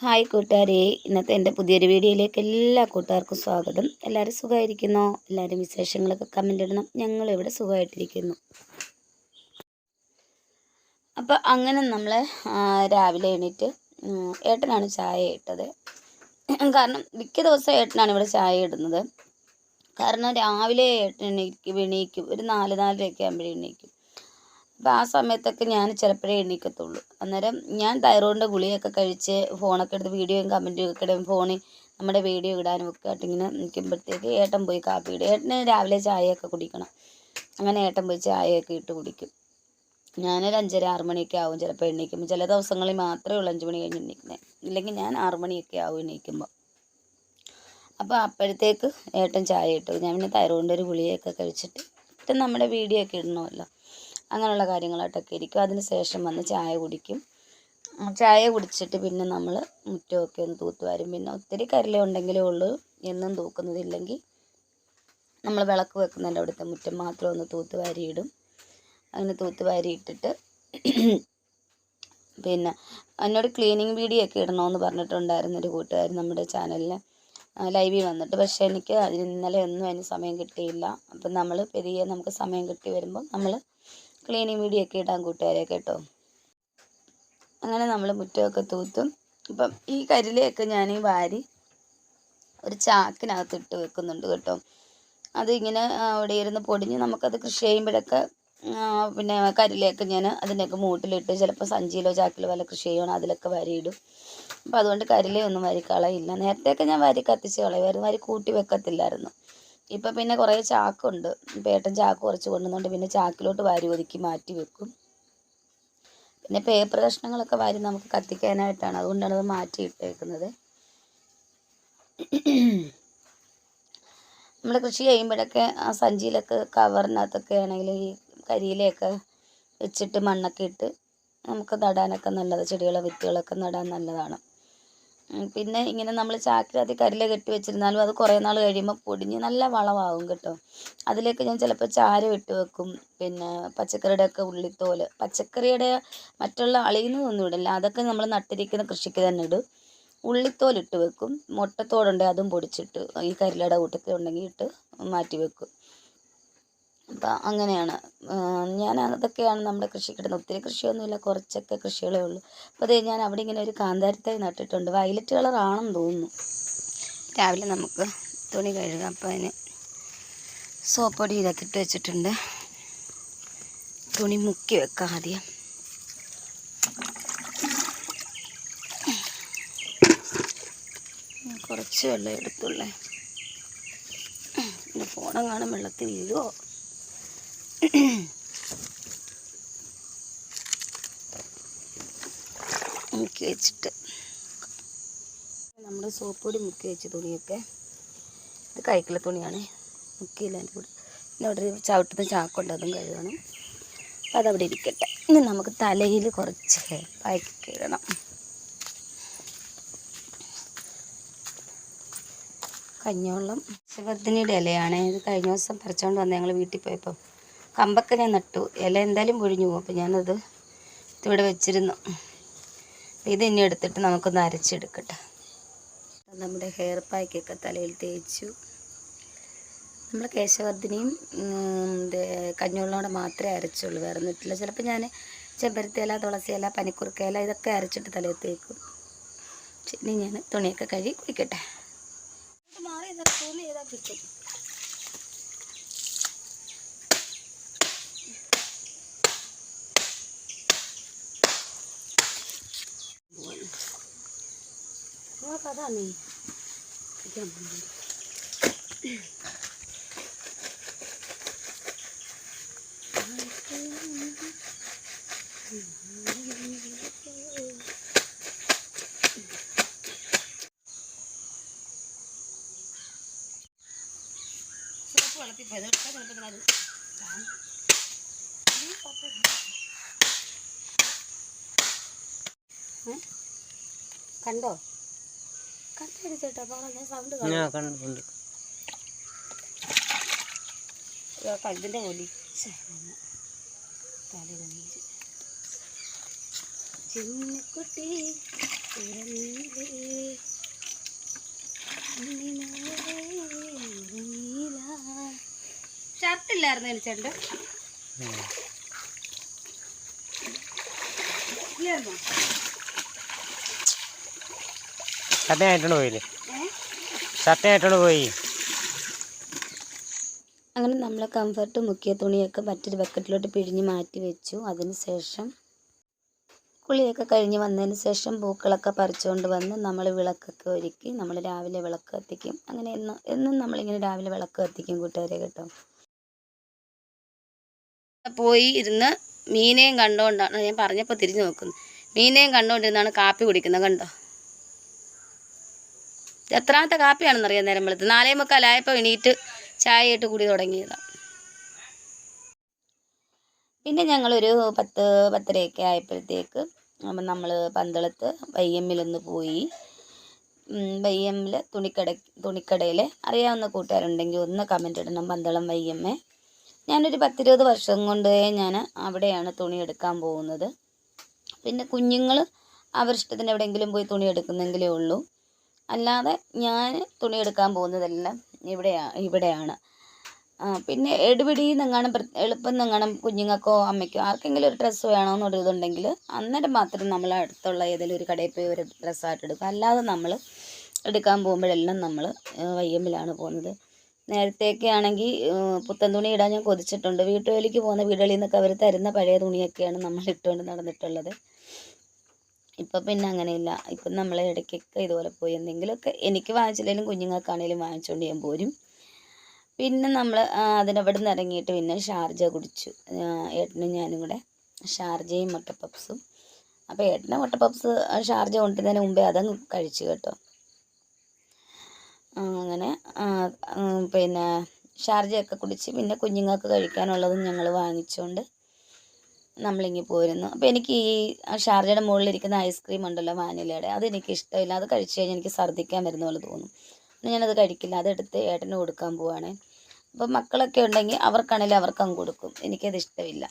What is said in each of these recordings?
Hi കൂട്ടുകാരെ, ഇന്നത്തെ എൻ്റെ പുതിയൊരു വീഡിയോയിലേക്ക് എല്ലാ കൂട്ടുകാർക്കും സ്വാഗതം. എല്ലാവരും സുഖമായിരിക്കുന്നോ? എല്ലാവരും വിശേഷങ്ങളൊക്കെ കമൻ്റ് ഇടണം. ഞങ്ങളിവിടെ സുഖമായിട്ടിരിക്കുന്നു. അപ്പോൾ അങ്ങനെ നമ്മൾ രാവിലെ എണീറ്റ് ഏട്ടനാണ് ചായ ഇട്ടത്. കാരണം മിക്ക ദിവസം ഏട്ടനാണ് ഇവിടെ ചായ ഇടുന്നത്. കാരണം രാവിലെ ഏട്ടൻ എണീക്കും ഒരു 4-4:30 ആകുമ്പോഴേ എണീക്കും. അപ്പോൾ ആ സമയത്തൊക്കെ ഞാൻ ചിലപ്പോഴേ എണീക്കത്തുള്ളൂ. അന്നേരം ഞാൻ തൈറോയിഡിൻ്റെ ഗുളികയൊക്കെ കഴിച്ച് ഫോണൊക്കെ എടുത്ത് വീഡിയോയും കമൻറ്റും ഒക്കെ ഇടും, ഫോണിൽ നമ്മുടെ വീഡിയോ ഇടാനും ഒക്കെ ആയിട്ട് ഇങ്ങനെ നിൽക്കുമ്പോഴത്തേക്ക് ഏട്ടൻ പോയി കാപ്പി ഇടും. ഏട്ടന് രാവിലെ ചായയൊക്കെ കുടിക്കണം. അങ്ങനെ ഏട്ടൻ പോയി ചായയൊക്കെ ഇട്ട് കുടിക്കും. ഞാനൊരു 5:30-6 മണിയൊക്കെ ആവും ചിലപ്പോൾ എണീക്കുമ്പോൾ. ചില ദിവസങ്ങളിൽ മാത്രമേ ഉള്ളൂ 5 മണി കഴിഞ്ഞ് എണീക്കുന്നത്. ഇല്ലെങ്കിൽ ഞാൻ 6 മണിയൊക്കെ ആവും എണീക്കുമ്പോൾ. അപ്പോൾ അപ്പോഴത്തേക്ക് ഏട്ടൻ ചായ ഇട്ടു. ഞാൻ പിന്നെ തൈറോയിഡിൻ്റെ ഒരു ഗുളികയൊക്കെ കഴിച്ചിട്ട് നമ്മുടെ വീഡിയോ ഒക്കെ ഇടണമല്ലോ, അങ്ങനെയുള്ള കാര്യങ്ങളായിട്ടൊക്കെ ഇരിക്കും. അതിന് ശേഷം വന്ന് ചായ കുടിക്കും. ചായ കുടിച്ചിട്ട് പിന്നെ നമ്മൾ മുറ്റമൊക്കെ ഒന്ന് തൂത്തുവാരും. പിന്നെ ഒത്തിരി കരല ഉണ്ടെങ്കിലേ ഉള്ളൂ എന്നും തൂക്കുന്നതില്ലെങ്കിൽ നമ്മൾ വിളക്ക് വെക്കുന്നതിൻ്റെ അവിടുത്തെ മുറ്റം മാത്രം ഒന്ന് തൂത്തുവാരിയിടും. അങ്ങനെ തൂത്തുവാരി ഇട്ടിട്ട് പിന്നെ എന്നോട് ക്ലീനിങ് വീഡിയോ ഒക്കെ ഇടണമെന്ന് പറഞ്ഞിട്ടുണ്ടായിരുന്നു ഒരു കൂട്ടുകാരൻ നമ്മുടെ ചാനലിൽ ലൈവിൽ വന്നിട്ട്. പക്ഷേ എനിക്ക് ഇന്നലെ ഒന്നും അതിന് സമയം കിട്ടിയില്ല. അപ്പം നമ്മൾ നമുക്ക് സമയം കിട്ടി വരുമ്പോൾ നമ്മൾ ക്ലീനിങ് വീഡിയോ ഒക്കെ ഇടാൻ കൂട്ടുകാരെ കേട്ടോ. അങ്ങനെ നമ്മൾ മുറ്റമൊക്കെ തൂത്തും. ഇപ്പം ഈ കരിലയൊക്കെ ഞാൻ വാരി ഒരു ചാക്കിനകത്ത് ഇട്ട് വെക്കുന്നുണ്ട് കേട്ടോ. അതിങ്ങനെ അവിടെ ഇരുന്ന് പൊടിഞ്ഞ് നമുക്കത് കൃഷി ചെയ്യുമ്പോഴൊക്കെ പിന്നെ കരിലയൊക്കെ ഞാൻ അതിൻ്റെയൊക്കെ മൂട്ടിലിട്ട് ചിലപ്പോൾ സഞ്ചിയിലോ ചാക്കിലോ വല്ല കൃഷി ചെയ്യണം, അതിലൊക്കെ വാരിയിടും. അപ്പോൾ അതുകൊണ്ട് കരിലയൊന്നും വാരി കളയില്ല. നേരത്തെയൊക്കെ ഞാൻ വാരി കത്തിച്ച് കളയുമായിരുന്നു, വാരി കൂട്ടി വെക്കത്തില്ലായിരുന്നു. ഇപ്പം പിന്നെ കുറേ ചാക്കുണ്ട്. ഇപ്പം ഏട്ടൻ ചാക്ക് കുറച്ച് കൊണ്ടുവന്നുകൊണ്ട് പിന്നെ ചാക്കിലോട്ട് വാരി ഒതുക്കി മാറ്റി വെക്കും. പിന്നെ പേപ്പർ കഷ്ണങ്ങളൊക്കെ വാരി നമുക്ക് കത്തിക്കാനായിട്ടാണ്, അതുകൊണ്ടാണ് അത് മാറ്റി ഇട്ടേക്കുന്നത്. നമ്മൾ കൃഷി ചെയ്യുമ്പോഴൊക്കെ ആ സഞ്ചിയിലൊക്കെ കവറിനകത്തൊക്കെ ആണെങ്കിൽ ഈ കരിയിലയൊക്കെ വെച്ചിട്ട് മണ്ണൊക്കെ ഇട്ട് നമുക്ക് നടാനൊക്കെ നല്ലത്, ചെടികളെ വിത്തുകളൊക്കെ നടാൻ നല്ലതാണ്. പിന്നെ ഇങ്ങനെ നമ്മൾ ചാക്കിനകത്ത് കരില കെട്ടി വെച്ചിരുന്നാലും അത് കുറേ നാൾ കഴിയുമ്പോൾ പൊടിഞ്ഞ് നല്ല വളമാകും കേട്ടോ. അതിലേക്ക് ഞാൻ ചിലപ്പോൾ ചാരം ഇട്ട് വെക്കും. പിന്നെ പച്ചക്കറിയുടെ ഒക്കെ ഉള്ളിത്തോല്, പച്ചക്കറിയുടെ മറ്റുള്ള അളിയുന്നതൊന്നും ഇടില്ല, അതൊക്കെ നമ്മൾ നട്ടിരിക്കുന്ന കൃഷിക്ക് തന്നെ ഇടും. ഉള്ളിത്തോലിട്ട് വെക്കും. മുട്ടത്തോടുണ്ടെങ്കിൽ അതും പൊടിച്ചിട്ട് ഈ കരിലയുടെ കൂട്ടത്തിൽ ഉണ്ടെങ്കിൽ ഇട്ട് മാറ്റി വെക്കും. അപ്പം അങ്ങനെയാണ് ഞാൻ അതൊക്കെയാണ് നമ്മുടെ കൃഷിക്ക് ഇടുന്നത്. ഒത്തിരി കൃഷിയൊന്നുമില്ല, കുറച്ചൊക്കെ കൃഷികളേ ഉള്ളൂ. അപ്പോൾ അതേ ഞാൻ അവിടെ ഇങ്ങനെ ഒരു കാന്താരിത്തൈ നട്ടിട്ടുണ്ട്. വയലറ്റ് കളറാണെന്ന് തോന്നുന്നു. രാവിലെ നമുക്ക് തുണി കഴുകാം. അപ്പോൾ അതിന് സോപ്പൊടി ഇതിട്ട് വെച്ചിട്ടുണ്ട്. തുണി മുക്കി വെക്കാം ആദ്യം. കുറച്ച് വെള്ളം എടുത്തുള്ളേ. എൻ്റെ ഫോണെങ്ങാനും വെള്ളത്തിൽ വീഴുമോ? മുക്കി വെച്ചിട്ട് നമ്മൾ സോപ്പ് പൊടി മുക്കി വെച്ച് തുണിയൊക്കെ, ഇത് കഴിക്കല തുണിയാണ്, മുക്കിയില്ല അതിൻ്റെ കൂടെ. പിന്നെ അവിടെ ഒരു ചവിട്ടുന്ന ചാക്കുണ്ട്, അതും കഴുകണം. അപ്പോൾ അതവിടെ ഇരിക്കട്ടെ. ഇനി നമുക്ക് തലയിൽ കുറച്ച് ഹെയർ പാക്ക് ഇടണം. കഞ്ഞിവെള്ളം ശിവർദ്ധിനിയുടെ ഇലയാണ്. ഇത് കഴിഞ്ഞ ദിവസം പറിച്ചുകൊണ്ട് വന്ന് ഞങ്ങൾ വീട്ടിൽ പോയപ്പോൾ കമ്പൊക്കെ ഞാൻ നട്ടു. ഇല എന്തായാലും പൊഴിഞ്ഞു പോകും. അപ്പോൾ ഞാനത് ഇവിടെ വെച്ചിരുന്നു. ഇത് ഇനി എടുത്തിട്ട് നമുക്കൊന്ന് അരച്ചെടുക്കട്ടെ. നമ്മുടെ ഹെയർ പാക്കൊക്കെ തലയിൽ തേച്ചു. നമ്മൾ കേശവർദ്ധിനിയും കഞ്ഞിവെള്ളത്തോടെ മാത്രമേ അരച്ചുള്ളൂ, വേറെ ഒന്നും ഇട്ടില്ല. ചിലപ്പോൾ ഞാൻ ചെമ്പരത്തി ഇല, തുളസി ഇല, പനിക്കുറുക്ക ഇല ഇതൊക്കെ അരച്ചിട്ട് തലയിൽ തേക്കും. ഇനി ഞാൻ തുണിയൊക്കെ കഴുകി കുളിക്കട്ടെ. മാറി തുണി ചെയ്താൽ കിട്ടും. അതാ നീ വെള്ളത്തിൽ പോയത് കണ്ടോ? കണ്ടു ചേട്ടാ, ഞാൻ സൗണ്ട് കണ്ടു. കല്ലിൻ്റെ പൊലി തലയിൽ ചിന്നിക്കുട്ടി ഷർട്ടില്ലായിരുന്നു ചേട്ടൻ ഷർട്ടായിട്ടോണ്ട് പോയില്ലേ? ഷർട്ടായിട്ടോണ്ട് പോയി. അങ്ങനെ നമ്മൾ കംഫർട്ട് മുക്കിയ തുണിയൊക്കെ മറ്റൊരു ബക്കറ്റിലോട്ട് പിഴിഞ്ഞ് മാറ്റി വെച്ചു. അതിന് ശേഷം കുളിയൊക്കെ കഴിഞ്ഞ് വന്നതിന് ശേഷം പൂക്കളൊക്കെ പറിച്ചുകൊണ്ട് വന്ന് നമ്മൾ വിളക്കൊക്കെ ഒരുക്കി നമ്മൾ രാവിലെ വിളക്ക് കത്തിക്കും. അങ്ങനെ എന്നും നമ്മളിങ്ങനെ രാവിലെ വിളക്ക് കത്തിക്കും കൂട്ടുകാരെ കേട്ടോ. പോയി ഇരുന്ന് മീനെയും കണ്ടുകൊണ്ടാണ് ഞാൻ പറഞ്ഞപ്പോൾ തിരിഞ്ഞു നോക്കുന്നത്. മീനെയും കണ്ടുകൊണ്ടിരുന്നാണ് കാപ്പി കുടിക്കുന്നത്. കണ്ടോ, എത്രാമത്തെ കാപ്പിയാണെന്നറിയാം. നേരം വെളുത്ത് 4:45 എണീറ്റ് ചായ ഇട്ട് കുടി തുടങ്ങിയതാണ്. പിന്നെ ഞങ്ങളൊരു 10-10:30 ആയപ്പോഴത്തേക്ക് നമ്മൾ പന്തളത്ത് വൈഎമ്മിലൊന്ന് പോയി. വൈഎമ്മിൽ തുണിക്കടയിൽ അറിയാവുന്ന കൂട്ടുകാരുണ്ടെങ്കിൽ ഒന്ന് കമൻ്റ് ഇടണം. പന്തളം വൈഎമ്മേ. ഞാനൊരു 10-20 വർഷം കൊണ്ട് ഞാൻ അവിടെയാണ് തുണി എടുക്കാൻ പോകുന്നത്. പിന്നെ കുഞ്ഞുങ്ങൾ അവരിഷ്ടത്തിന് എവിടെയെങ്കിലും പോയി തുണി എടുക്കുന്നെങ്കിലേ ഉള്ളൂ. അല്ലാതെ ഞാൻ തുണി എടുക്കാൻ പോകുന്നതെല്ലാം ഇവിടെയാണ്. പിന്നെ എടുപിടിയെന്നെങ്ങാനും എളുപ്പം എന്നെങ്ങാനും കുഞ്ഞുങ്ങൾക്കോ അമ്മയ്ക്കോ ആർക്കെങ്കിലും ഒരു ഡ്രസ്സ് വേണമെന്നൊരു ഇതുണ്ടെങ്കിൽ അന്നേരം മാത്രം നമ്മൾ അടുത്തുള്ള ഏതെങ്കിലും ഒരു കടയിൽ പോയി ഒരു ഡ്രസ്സായിട്ട് എടുക്കും. അല്ലാതെ നമ്മൾ എടുക്കാൻ പോകുമ്പോഴെല്ലാം നമ്മൾ വൈഎമ്മിലാണ് പോകുന്നത്. നേരത്തെയൊക്കെ ആണെങ്കിൽ പുത്തൻ തുണി ഇടാൻ ഞാൻ കൊതിച്ചിട്ടുണ്ട്. വീട്ടുജോലിക്ക് പോകുന്ന വീടുകളിൽ നിന്നൊക്കെ അവർ തരുന്ന പഴയ തുണിയൊക്കെയാണ് നമ്മൾ ഇട്ടുകൊണ്ട് നടന്നിട്ടുള്ളത്. ഇപ്പം പിന്നെ അങ്ങനെയില്ല. ഇപ്പം നമ്മൾ ഇടയ്ക്കൊക്കെ ഇതുപോലെ പോയി എന്തെങ്കിലുമൊക്കെ എനിക്ക് വാങ്ങിച്ചില്ലെങ്കിലും കുഞ്ഞുങ്ങൾക്കാണെങ്കിലും വാങ്ങിച്ചുകൊണ്ട് ഞാൻ പോരും. പിന്നെ നമ്മൾ അവിടെ നിന്ന് ഇറങ്ങിയിട്ട് പിന്നെ ഷാർജ കുടിച്ചു. ഏട്ടനും ഞാനും കൂടെ ഷാർജയും മുട്ട പപ്സും. അപ്പോൾ ഏട്ടൻ്റെ മുട്ട പപ്സ് ഷാർജ കൊണ്ടുവരുന്നതിന് മുമ്പേ അതങ്ങ് കഴിച്ചു കേട്ടോ. അങ്ങനെ പിന്നെ ഷാർജയൊക്കെ കുടിച്ച് പിന്നെ കുഞ്ഞുങ്ങൾക്ക് കഴിക്കാനുള്ളതും ഞങ്ങൾ വാങ്ങിച്ചുകൊണ്ട് നമ്മളിങ്ങി പോരുന്നു. അപ്പോൾ എനിക്ക് ഈ ഷാർജയുടെ മുകളിലിരിക്കുന്ന ഐസ്ക്രീം ഉണ്ടല്ലോ, വാനിലയുടെ, അതെനിക്ക് ഇഷ്ടമില്ല. അത് കഴിച്ച് കഴിഞ്ഞാൽ എനിക്ക് ഛർദ്ദിക്കാൻ വരുന്ന പോലെ തോന്നും. ഞാനത് കഴിക്കില്ല. അതെടുത്ത് ഏട്ടന് കൊടുക്കാൻ പോവാണ്. അപ്പോൾ മക്കളൊക്കെ ഉണ്ടെങ്കിൽ അവർക്കാണെങ്കിലും അവർക്കങ്ങ് കൊടുക്കും. എനിക്കത് ഇഷ്ടമില്ല.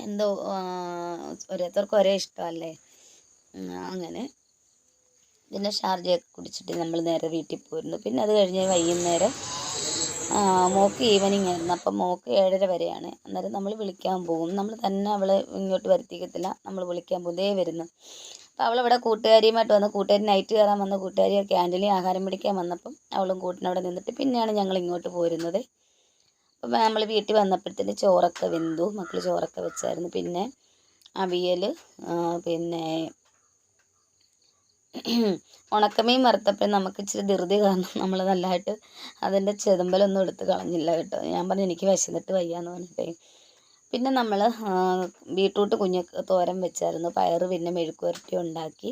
എന്തോ ഓരോരുത്തർക്കും ഒരേ ഇഷ്ടമല്ലേ. അങ്ങനെ പിന്നെ ഷാർജയൊക്കെ കുടിച്ചിട്ട് നമ്മൾ നേരെ വീട്ടിൽ പോയിരുന്നു. പിന്നെ അത് കഴിഞ്ഞ് വൈകുന്നേരം മോൾക്ക് ഈവനിങ് ആയിരുന്നു. അപ്പം മോൾക്ക് 7:30 വരെയാണ്. അന്നേരം നമ്മൾ വിളിക്കാൻ പോകും. നമ്മൾ തന്നെ അവളെ ഇങ്ങോട്ട് വരുത്തിക്കത്തില്ല, നമ്മൾ വിളിക്കാൻ പോകും. ദേ വരുന്നു. അപ്പോൾ അവളിവിടെ കൂട്ടുകാരിയുമായിട്ട് വന്ന്, കൂട്ടുകാരി നൈറ്റ് കയറാൻ വന്ന കൂട്ടുകാരി ക്യാൻറ്റീനിൽ ആഹാരം പിടിക്കാൻ വന്നപ്പം അവളും കൂട്ടിനവിടെ നിന്നിട്ട് പിന്നെയാണ് ഞങ്ങൾ ഇങ്ങോട്ട് പോരുന്നത്. അപ്പം നമ്മൾ വീട്ടിൽ വന്നപ്പോഴത്തേന് ചോറൊക്കെ വെന്തു. മക്കൾ ചോറൊക്കെ വെച്ചായിരുന്നു. പിന്നെ അവിയൽ, പിന്നെ ഉണക്കമീൻ വറുത്തപ്പോൾ നമുക്ക് ഇച്ചിരി ധൃതി കാരണം നമ്മൾ നല്ലതായിട്ട് അതിൻ്റെ ചെതുമ്പലൊന്നും എടുത്ത് കളഞ്ഞില്ല കേട്ടോ. ഞാൻ പറഞ്ഞു എനിക്ക് വിശന്നിട്ട് വയ്യാന്ന് പറഞ്ഞിട്ടേ. പിന്നെ നമ്മൾ ബീട്രൂട്ട് തോരൻ വെച്ചായിരുന്നു. പയറ് പിന്നെ മെഴുക്കുവരട്ടി ഉണ്ടാക്കി.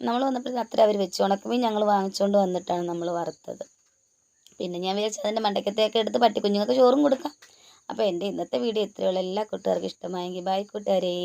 നമ്മൾ വന്നപ്പോൾ അത്ര അവർ വെച്ചു. ഉണക്കമീൻ ഞങ്ങൾ വാങ്ങിച്ചുകൊണ്ട് വന്നിട്ടാണ് നമ്മൾ വറുത്തത്. പിന്നെ ഞാൻ വിചാരിച്ചു അതിൻ്റെ മണ്ടയ്ക്കത്തെയൊക്കെ എടുത്ത് പട്ടിക്കുഞ്ഞുങ്ങൾക്ക് ചോറും കൊടുക്കാം. അപ്പോൾ എൻ്റെ ഇന്നത്തെ വീഡിയോ ഇത്രയുള്ള എല്ലാ കൂട്ടുകാർക്കും ഇഷ്ടമായെങ്കിൽ ബൈ കൂട്ടുകാരേ.